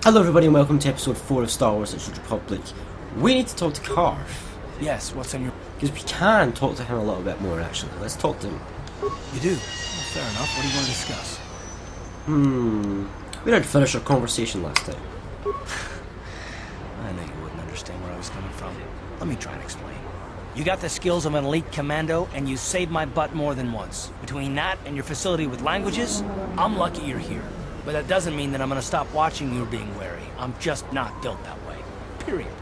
Hello everybody and welcome to episode 4 of Star Wars: The Old Republic. We need to talk to Carf. Yes, what's on your... Because we can talk to him a little bit more actually. Let's talk to him. You do? Well, fair enough. What do you want to discuss? We didn't finish our conversation last time. I knew you wouldn't understand where I was coming from. Let me try and explain. You got the skills of an elite commando, and you saved my butt more than once. Between that and your facility with languages, I'm lucky you're here. But that doesn't mean that I'm gonna stop watching you being wary. I'm just not built that way. Period.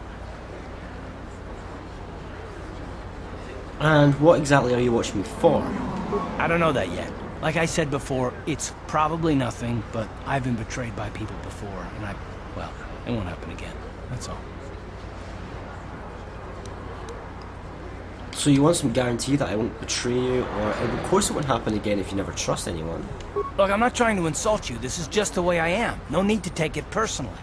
And what exactly are you watching me for? I don't know that yet. Like I said before, it's probably nothing, but I've been betrayed by people before, and well, it won't happen again. That's all. So you want some guarantee that I won't betray you, or of course it won't happen again if you never trust anyone. Look, I'm not trying to insult you. This is just the way I am. No need to take it personally.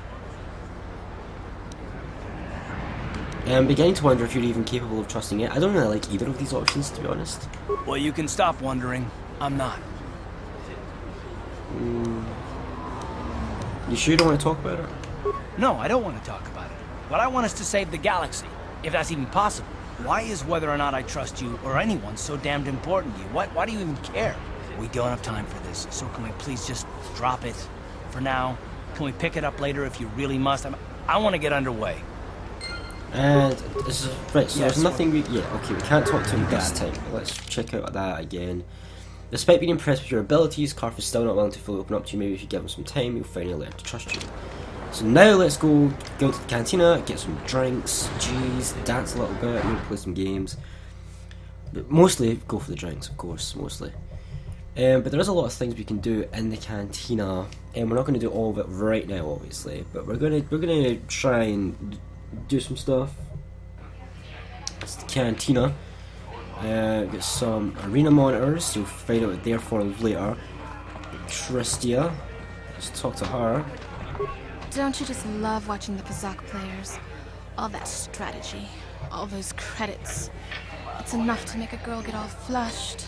I'm beginning to wonder if you're even capable of trusting it. I don't really like either of these options, to be honest. Well, you can stop wondering. I'm not. You sure you don't want to talk about it? No, I don't want to talk about it. What I want is to save the galaxy, if that's even possible. Why is whether or not I trust you or anyone so damned important to you? Why do you even care? We don't have time for this, so can we please just drop it for now? Can we pick it up later if you really must? I want to get underway. And this is right, so Yes, there's nothing we can't talk to him this time. Let's check out that again. Despite being impressed with your abilities, Carf is still not willing to fully open up to you. Maybe if you give him some time, he'll finally learn to trust you. So now let's go to the cantina, get some drinks, dance a little bit, maybe play some games. But mostly go for the drinks, of course, mostly. But there is a lot of things we can do in the cantina, and we're not going to do all of it right now, obviously. But we're gonna try and do some stuff. It's the cantina. Get some arena monitors. You'll find out what they're for later. Tristia, let's talk to her. Don't you just love watching the Pazak players? All that strategy, all those credits. It's enough to make a girl get all flushed.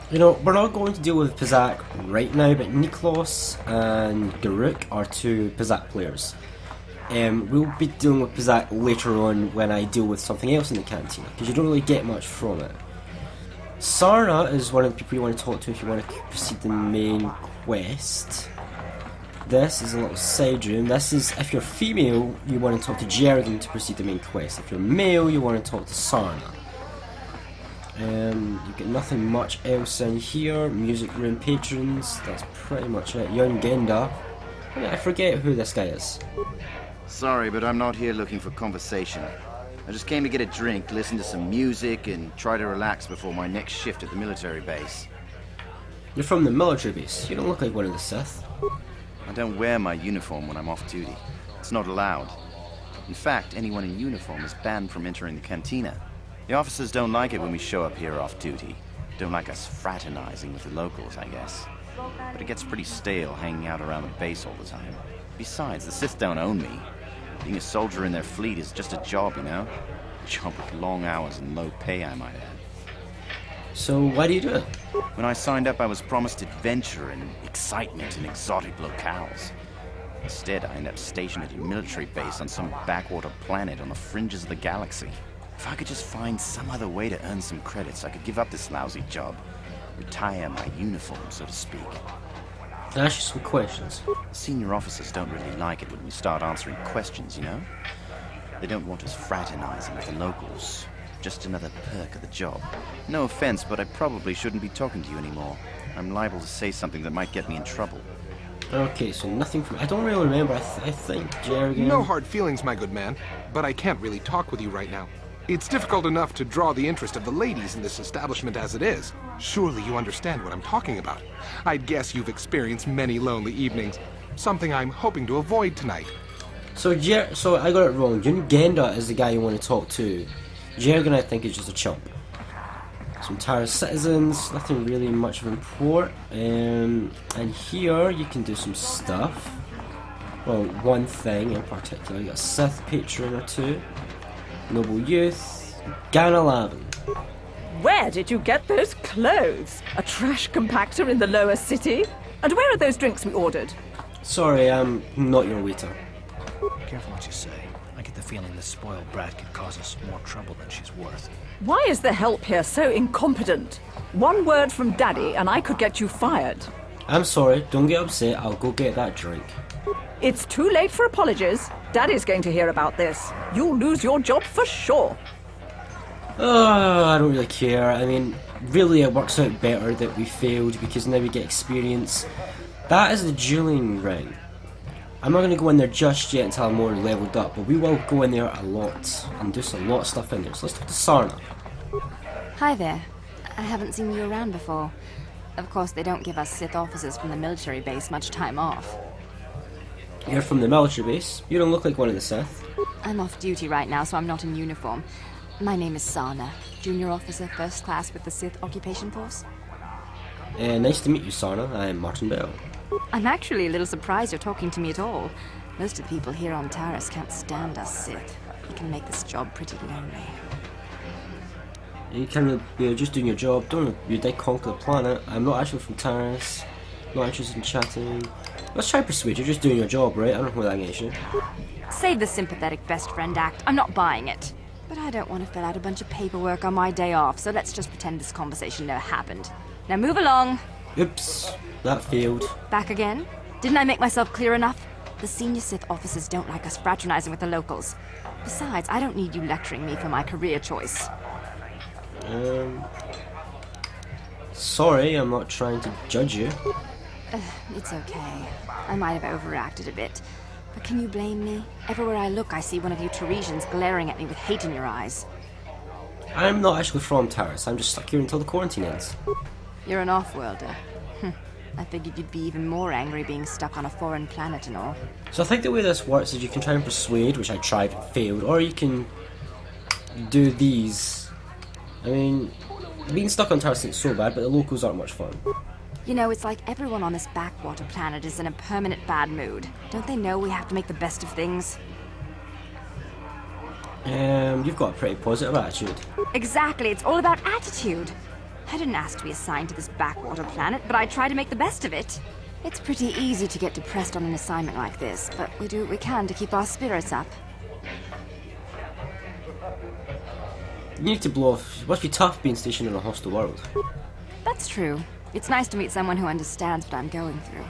You know, we're not going to deal with Pazak right now, but Niklos and Garuk are two Pazak players. We'll be dealing with Pazak later on when I deal with something else in the cantina, because you don't really get much from it. Sarna is one of the people you want to talk to if you want to proceed the main quest. This is a little side room. This is, if you're female, you want to talk to Jerrigan to proceed the main quest. If you're male, you want to talk to Sarna. You get nothing much else in here. Music room patrons, that's pretty much it. Young Genda. I forget who this guy is. Sorry, but I'm not here looking for conversation. I just came to get a drink, listen to some music, and try to relax before my next shift at the military base. You're from the military base. You don't look like one of the Sith. I don't wear my uniform when I'm off duty. It's not allowed. In fact, anyone in uniform is banned from entering the cantina. The officers don't like it when we show up here off duty. Don't like us fraternizing with the locals, I guess. But it gets pretty stale hanging out around the base all the time. Besides, the Sith don't own me. Being a soldier in their fleet is just a job, you know? A job with long hours and low pay, I might add. So why do you do it? When I signed up, I was promised adventure and excitement in exotic locales. Instead, I ended up stationed at a military base on some backwater planet on the fringes of the galaxy. If I could just find some other way to earn some credits, I could give up this lousy job. Retire my uniform, so to speak. Can I ask you some questions? Senior officers don't really like it when we start answering questions, you know? They don't want us fraternizing with the locals. Just another perk of the job. No offense, but I probably shouldn't be talking to you anymore. I'm liable to say something that might get me in trouble. Okay, so nothing from... I don't really remember. I think Jerrigan... No hard feelings, my good man, but I can't really talk with you right now. It's difficult enough to draw the interest of the ladies in this establishment as it is. Surely you understand what I'm talking about. I'd guess you've experienced many lonely evenings. Something I'm hoping to avoid tonight. So I got it wrong. Genda is the guy you want to talk to. Jerrigan, I think, is just a chump. Some Taris citizens, nothing really much of import. And here you can do some stuff. Well, one thing in particular. You got a Sith patron or two. Noble Youth. Ganalavan. Where did you get those clothes? A trash compactor in the lower city? And where are those drinks we ordered? Sorry, I'm not your waiter. Careful what you say. I get the feeling this spoiled brat could cause us more trouble than she's worth. Why is the help here so incompetent? One word from Daddy and I could get you fired. I'm sorry, don't get upset, I'll go get that drink. It's too late for apologies. Daddy's going to hear about this. You'll lose your job for sure. Oh, I don't really care. I mean, really it works out better that we failed because now we get experience. That is the dueling ring. I'm not going to go in there just yet until I'm more leveled up, but we will go in there a lot and do some lot of stuff in there. So let's talk to Sarna. Hi there. I haven't seen you around before. Of course, they don't give us Sith officers from the military base much time off. You're from the military base. You don't look like one of the Sith. I'm off duty right now, so I'm not in uniform. My name is Sarna, junior officer, first class with the Sith occupation force. Nice to meet you, Sarna. I'm Martin Bell. I'm actually a little surprised you're talking to me at all. Most of the people here on Taris can't stand us Sith. You can make this job pretty lonely. You're just doing your job. You did conquer the planet. I'm not actually from Taris. Not interested in chatting. Let's try to persuade you. You're just doing your job, right? I don't know where that gets you. Save the sympathetic best friend act. I'm not buying it. But I don't want to fill out a bunch of paperwork on my day off, so let's just pretend this conversation never happened. Now move along. Oops, that failed. Back again? Didn't I make myself clear enough? The senior Sith officers don't like us fraternizing with the locals. Besides, I don't need you lecturing me for my career choice. Sorry, I'm not trying to judge you. It's okay. I might have overreacted a bit. But can you blame me? Everywhere I look, I see one of you Taresians glaring at me with hate in your eyes. I'm not actually from Taris. I'm just stuck here until the quarantine ends. You're an off-worlder. I figured you'd be even more angry being stuck on a foreign planet and all. So I think the way this works is you can try and persuade, which I tried and failed, or you can do these. I mean, being stuck on Taris isn't so bad, but the locals aren't much fun. You know, it's like everyone on this backwater planet is in a permanent bad mood. Don't they know we have to make the best of things? You've got a pretty positive attitude. Exactly, it's all about attitude. I didn't ask to be assigned to this backwater planet, but I try to make the best of it. It's pretty easy to get depressed on an assignment like this, but we do what we can to keep our spirits up. You need to blow off. It must be tough being stationed in a hostile world. That's true. It's nice to meet someone who understands what I'm going through.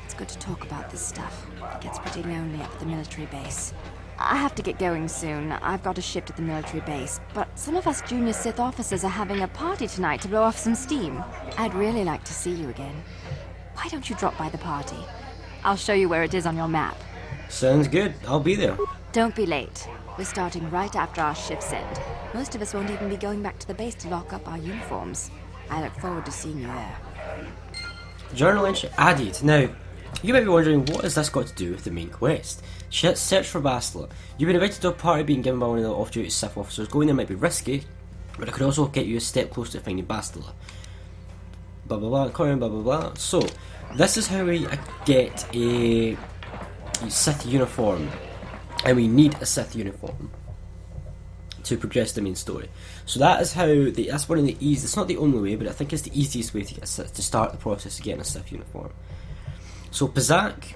It's good to talk about this stuff. It gets pretty lonely up at the military base. I have to get going soon. I've got a shift at the military base, but some of us junior Sith officers are having a party tonight to blow off some steam. I'd really like to see you again. Why don't you drop by the party? I'll show you where it is on your map. Sounds good. I'll be there. Don't be late. We're starting right after our shifts end. Most of us won't even be going back to the base to lock up our uniforms. I look forward to seeing you there. Journal entry added. Now, you might be wondering, what has this got to do with the main quest? Search for Bastila. You've been invited to a party being given by one of the off-duty Sith officers. Going there might be risky, but it could also get you a step closer to finding Bastila. Blah blah blah, according blah blah blah. So, this is how we get a Sith uniform. And we need a Sith uniform to progress the main story. So that is how that's one of the easiest. It's not the only way, but I think it's the easiest way to get to start the process of getting a Sith uniform. So Pazak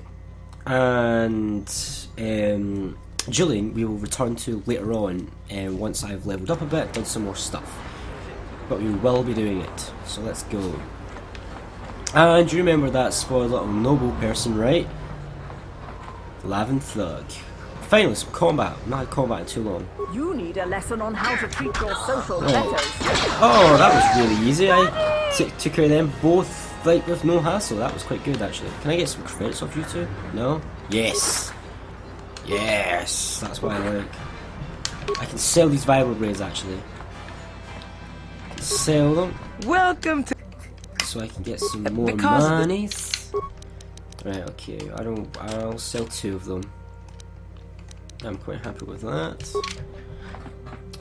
and Julian we will return to later on once I've leveled up a bit, done some more stuff. But we will be doing it. So let's go. And you remember that spoiled little noble person, right? Lavin Thug. Finally, some combat. I've not had combat in too long. You need a lesson on how to treat your social debtors. Oh, that was really easy. I took care of them both, like, with no hassle. That was quite good, actually. Can I get some credits off you two? No? Yes! Yes! That's what I like. I can sell these vibroblades, actually. I can sell them. Welcome to... So I can get some more monies. Right, okay. I'll sell 2 of them. I'm quite happy with that.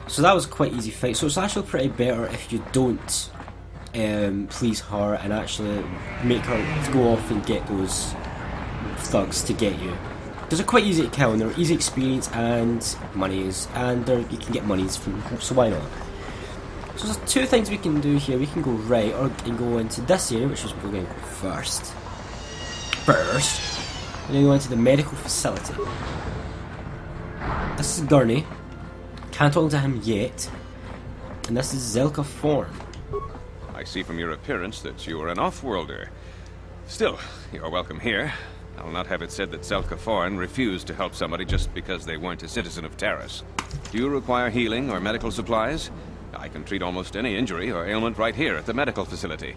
So that was a quite easy fight. So it's actually pretty better if you don't please her and actually make her go off and get those thugs to get you. Because they're quite easy to kill and they're easy experience and monies, and you can get monies from them, so why not? So there's 2 things we can do here. We can go right or go into this area, which is we're going to go first. And then we went to the medical facility. This is Gurney. Can't talk to him yet. And this is Zelka Thorn. I see from your appearance that you are an off-worlder. Still, you're welcome here. I'll not have it said that Zelka Thorn refused to help somebody just because they weren't a citizen of Taris. Do you require healing or medical supplies? I can treat almost any injury or ailment right here at the medical facility.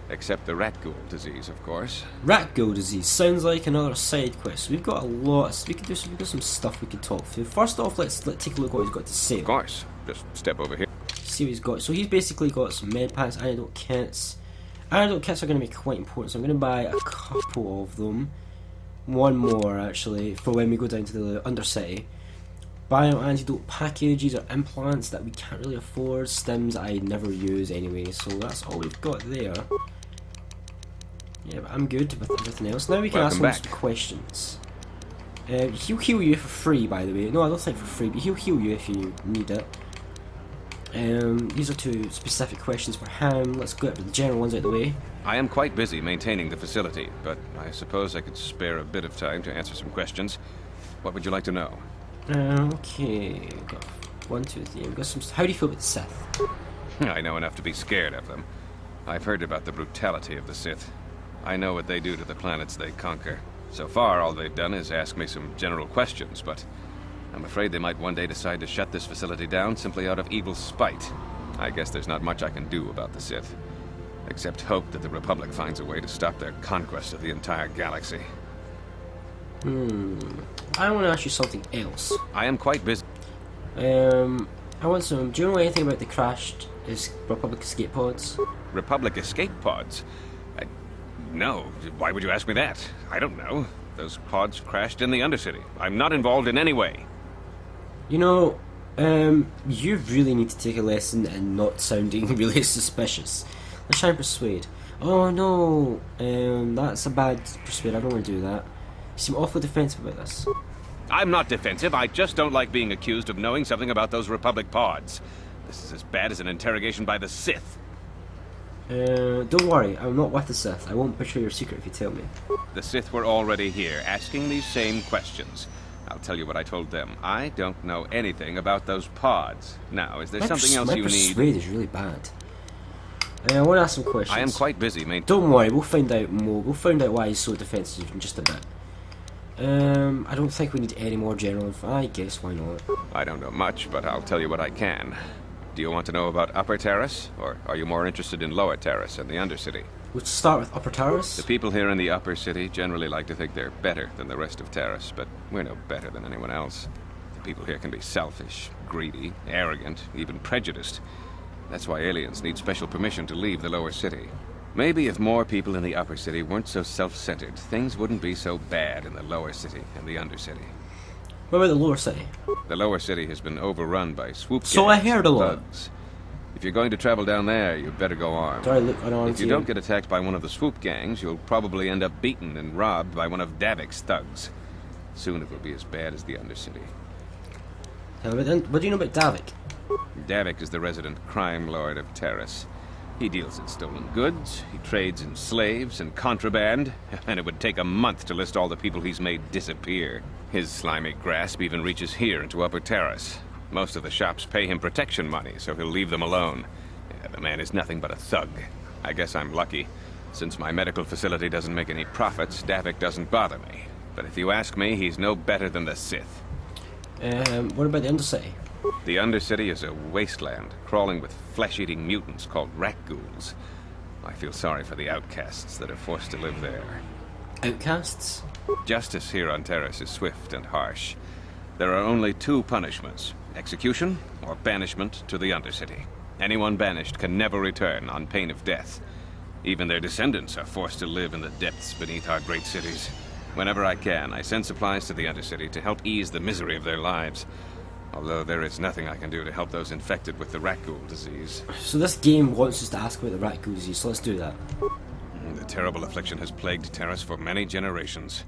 Except the Rahkghoul disease, of course. Rahkghoul disease sounds like another side quest. We've got a lot. We've got some stuff we can talk through. First off, let's take a look at what he's got to say. Of course. Just step over here. See what he's got. So he's basically got some med packs, antidote kits. Antidote kits are going to be quite important, so I'm going to buy a couple of them. One more, actually, for when we go down to the Undercity. Bio-antidote packages or implants that we can't really afford. Stims I never use anyway, so that's all we've got there. Yeah, but I'm good with everything else. Now we can ask him some questions. He'll heal you for free, by the way. No, I don't think for free, but he'll heal you if you need it. These are two specific questions for him. Let's get the general ones out of the way. I am quite busy maintaining the facility, but I suppose I could spare a bit of time to answer some questions. What would you like to know? Okay, we've got 1, 2, 3. We've got some. How do you feel about the Sith? I know enough to be scared of them. I've heard about the brutality of the Sith. I know what they do to the planets they conquer. So far, all they've done is ask me some general questions, but I'm afraid they might one day decide to shut this facility down simply out of evil spite. I guess there's not much I can do about the Sith, except hope that the Republic finds a way to stop their conquest of the entire galaxy. I want to ask you something else. I am quite busy. I want some. Do you know anything about the crashed Republic escape pods? Republic escape pods? No. Why would you ask me that? I don't know. Those pods crashed in the Undercity. I'm not involved in any way. You know, you really need to take a lesson in not sounding really suspicious. Let's try and persuade. Oh no, that's a bad persuade. I don't want to do that. You seem awfully defensive about this. I'm not defensive. I just don't like being accused of knowing something about those Republic pods. This is as bad as an interrogation by the Sith. Don't worry, I'm not with the Sith. I won't betray your secret if you tell me. The Sith were already here, asking these same questions. I'll tell you what I told them. I don't know anything about those pods. Now, is there something else you need? My persuade is really bad. I want to ask some questions. I am quite busy, mate. Don't worry, we'll find out more. We'll find out why he's so defensive in just a bit. I don't think we need any more general info. I guess, why not? I don't know much, but I'll tell you what I can. Do you want to know about Upper Taris, or are you more interested in Lower Taris and the Undercity? We'll start with Upper Taris. The people here in the Upper City generally like to think they're better than the rest of Taris, but we're no better than anyone else. The people here can be selfish, greedy, arrogant, even prejudiced. That's why aliens need special permission to leave the Lower City. Maybe if more people in the Upper City weren't so self-centered, things wouldn't be so bad in the Lower City and the Undercity. What about the Lower City? The Lower City has been overrun by swoop gangs. So I heard a lot. Thugs. If you're going to travel down there, you better go armed. Do I look unarmed? If you don't get attacked by one of the swoop gangs, you'll probably end up beaten and robbed by one of Davik's thugs. Soon it will be as bad as the Undercity. What do you know about Davik? Davik is the resident crime lord of Taris. He deals in stolen goods, he trades in slaves and contraband, and it would take a month to list all the people he's made disappear. His slimy grasp even reaches here into Upper Taris. Most of the shops pay him protection money, so he'll leave them alone. Yeah, the man is nothing but a thug. I guess I'm lucky. Since my medical facility doesn't make any profits, Davik doesn't bother me. But if you ask me, he's no better than the Sith. What about the Undercity? The Undercity is a wasteland, crawling with flesh-eating mutants called Rahkghouls. I feel sorry for the outcasts that are forced to live there. Outcasts? Justice here on Taris is swift and harsh. There are only two punishments: execution or banishment to the Undercity. Anyone banished can never return on pain of death. Even their descendants are forced to live in the depths beneath our great cities. Whenever I can, I send supplies to the Undercity to help ease the misery of their lives. Although there is nothing I can do to help those infected with the Rahkghoul disease. So this game wants us to ask about the Rahkghoul disease, so let's do that. The terrible affliction has plagued Taris for many generations.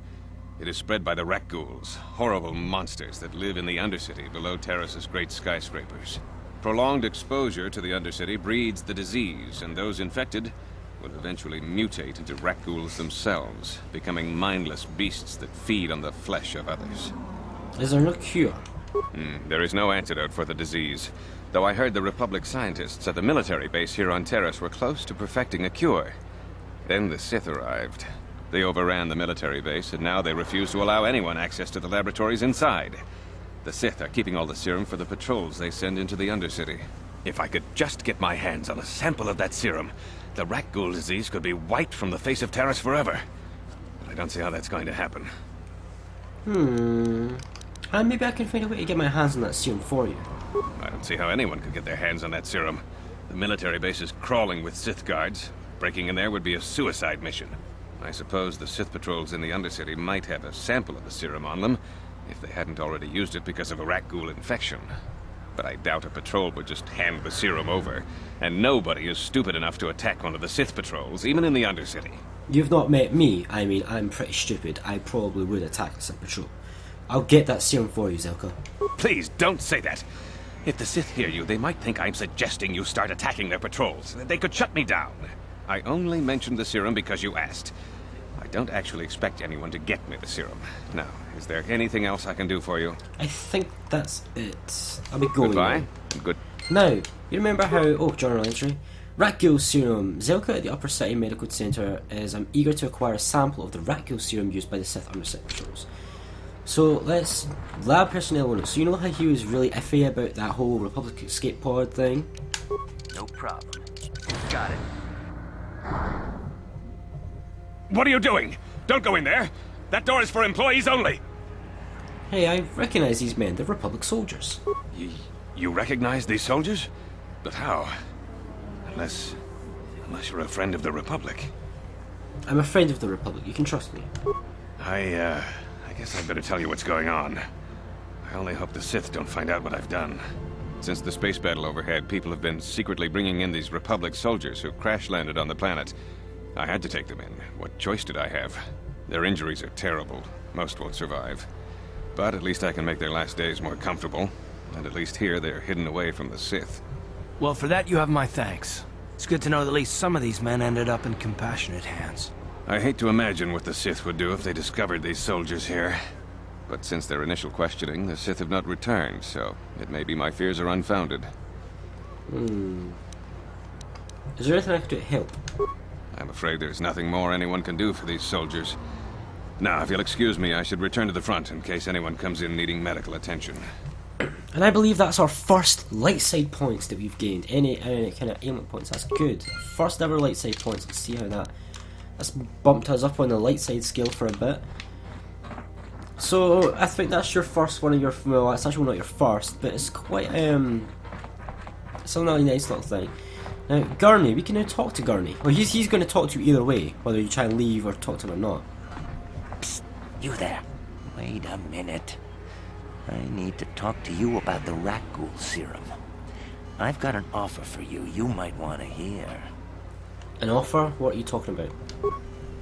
It is spread by the Rahkghouls, horrible monsters that live in the Undercity below Taris's great skyscrapers. Prolonged exposure to the Undercity breeds the disease, and those infected will eventually mutate into Rahkghouls themselves, becoming mindless beasts that feed on the flesh of others. Is there no cure? There is no antidote for the disease, though I heard the Republic scientists at the military base here on Taris were close to perfecting a cure. Then the Sith arrived. They overran the military base, and now they refuse to allow anyone access to the laboratories inside. The Sith are keeping all the serum for the patrols they send into the Undercity. If I could just get my hands on a sample of that serum, the Rahkghoul disease could be wiped from the face of Taris forever. But I don't see how that's going to happen. Maybe I can find a way to get my hands on that serum for you. I don't see how anyone could get their hands on that serum. The military base is crawling with Sith guards. Breaking in there would be a suicide mission. I suppose the Sith patrols in the Undercity might have a sample of the serum on them, if they hadn't already used it because of a Rahkghoul infection. But I doubt a patrol would just hand the serum over, and nobody is stupid enough to attack one of the Sith patrols, even in the Undercity. You've not met me. I mean, I'm pretty stupid. I probably would attack the Sith patrol. I'll get that serum for you, Zelka. Please, don't say that. If the Sith hear you, they might think I'm suggesting you start attacking their patrols. They could shut me down. I only mentioned the serum because you asked. I don't actually expect anyone to get me the serum. Now, is there anything else I can do for you? I think that's it. I'll be going. Goodbye. Good. Now, you remember how... Oh, journal entry. Rahkghoul serum. Zelka at the Upper City Medical Center is I'm eager to acquire a sample of the Rahkghoul serum used by the Sith Undercity patrols. So, let's... Lab personnel on it. So you know how he was really iffy about that whole Republic escape pod thing? No problem. Got it. What are you doing? Don't go in there. That door is for employees only. Hey, I recognize these men. They're Republic soldiers. You recognize these soldiers? But how? Unless you're a friend of the Republic. I'm a friend of the Republic. You can trust me. I guess I'd better tell you what's going on. I only hope the Sith don't find out what I've done. Since the space battle overhead, people have been secretly bringing in these Republic soldiers who crash-landed on the planet. I had to take them in. What choice did I have? Their injuries are terrible. Most won't survive. But at least I can make their last days more comfortable. And at least here they're hidden away from the Sith. Well, for that you have my thanks. It's good to know that at least some of these men ended up in compassionate hands. I hate to imagine what the Sith would do if they discovered these soldiers here. But since their initial questioning, the Sith have not returned, so it may be my fears are unfounded. Is there anything I can do to help? I'm afraid there's nothing more anyone can do for these soldiers. Now, if you'll excuse me, I should return to the front in case anyone comes in needing medical attention. And I believe that's our first light side points that we've gained. Any kind of ailment points. That's good. First ever light side points. Let's see how that's bumped us up on the light side scale for a bit. So I think that's your first one of your... Well, it's actually not your first, but it's quite... It's a really nice little thing. Now, Gurney, we can now talk to Gurney. Well, he's going to talk to you either way, whether you try and leave or talk to him or not. Psst, you there. Wait a minute. I need to talk to you about the Rahkghoul serum. I've got an offer for you might want to hear. An offer? What are you talking about?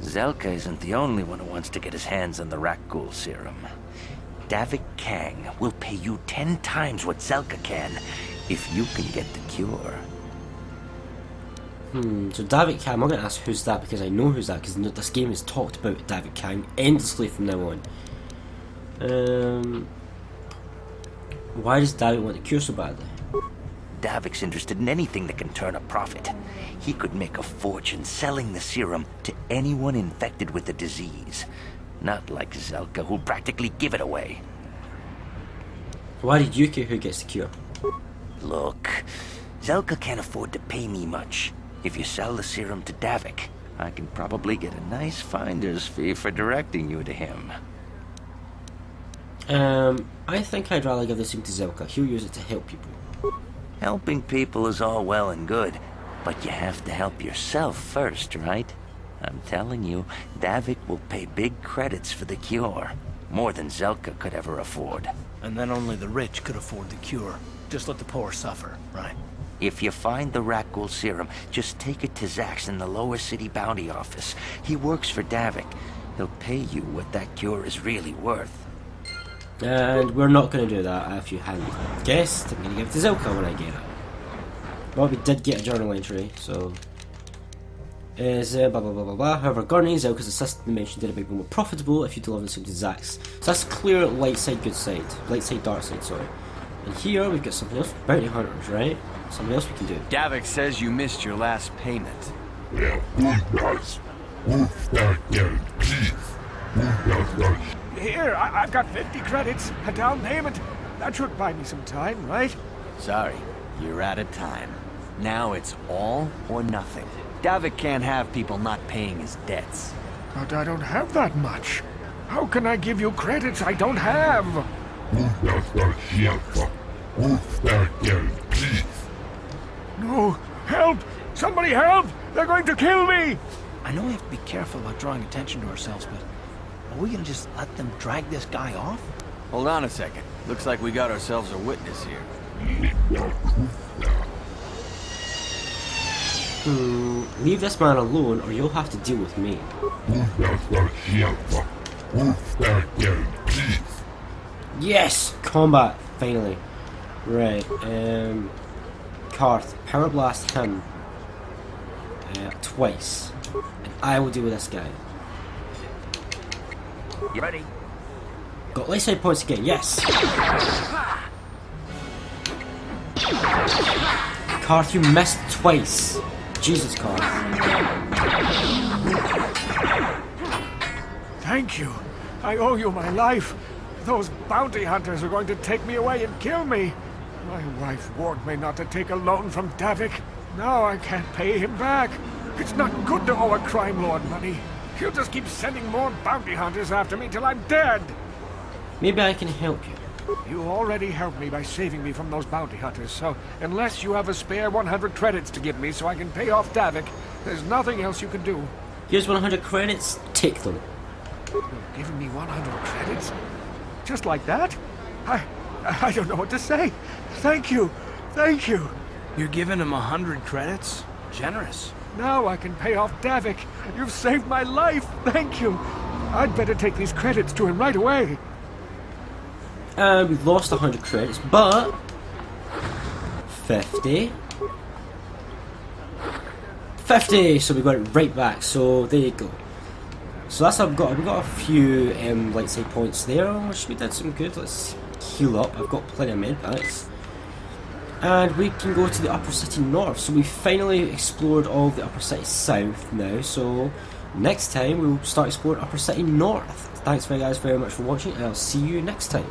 Zelka isn't the only one who wants to get his hands on the Rahkghoul serum. Davik Kang will pay you 10 times what Zelka can if you can get the cure. So Davik Kang, I'm not going to ask who's that because I know who's that, because this game has talked about Davik Kang endlessly from now on. Why does Davik want the cure so badly? Davik's interested in anything that can turn a profit. He could make a fortune selling the serum to anyone infected with the disease. Not like Zelka, who'll practically give it away. Why did you care who gets the cure? Look, Zelka can't afford to pay me much. If you sell the serum to Davik, I can probably get a nice finder's fee for directing you to him. I think I'd rather give this thing to Zelka. He'll use it to help people. Helping people is all well and good, but you have to help yourself first, right? I'm telling you, Davik will pay big credits for the cure. More than Zelka could ever afford. And then only the rich could afford the cure. Just let the poor suffer, right? If you find the Rahkghoul serum, just take it to Zax in the Lower City Bounty Office. He works for Davik. He'll pay you what that cure is really worth. And we're not going to do that if you hadn't guessed. I'm going to give it to Zelka when I get it. Well, we did get a journal entry, so... is blah blah blah blah blah. However, Gurney, Zelka's assistant dimension did a bit more profitable if you deliver something to Zax. So that's clear light side, good side. Light side, dark side, sorry. And here we've got something else, bounty hunters, right? Something else we can do. Davik says you missed your last payment. Here, I've got 50 credits, a down payment. That should buy me some time, right? Sorry, you're out of time. Now it's all or nothing. Davik can't have people not paying his debts. But I don't have that much. How can I give you credits I don't have? No, help! Somebody help! They're going to kill me! I know we have to be careful about drawing attention to ourselves, but are we gonna just let them drag this guy off? Hold on a second. Looks like we got ourselves a witness here. Leave this man alone or you'll have to deal with me. Yes! Combat, finally. Right, Karth, power blast him twice. And I will deal with this guy. You ready? Got light side points again, yes! Karth, you missed twice. Jesus, Karth. Thank you. I owe you my life. Those bounty hunters are going to take me away and kill me. My wife warned me not to take a loan from Davik. Now I can't pay him back. It's not good to owe a crime lord money. He'll just keep sending more bounty hunters after me till I'm dead. Maybe I can help you. You already helped me by saving me from those bounty hunters, so unless you have a spare 100 credits to give me so I can pay off Davik, there's nothing else you can do. Here's 100 credits, take them. You're giving me 100 credits? Just like that? I don't know what to say. Thank you. Thank you. You're giving him 100 credits? Generous. Now I can pay off Davik. You've saved my life. Thank you. I'd better take these credits to him right away. We've lost 100 credits, but 50. 50! So we got it right back, so there you go. So that's how we got a few light side points there, which we did some good. Let's heal up. I've got plenty of med packs. And we can go to the Upper City North. So we finally explored all of the Upper City South now, so next time we'll start exploring Upper City North. Thanks guys very much for watching, and I'll see you next time.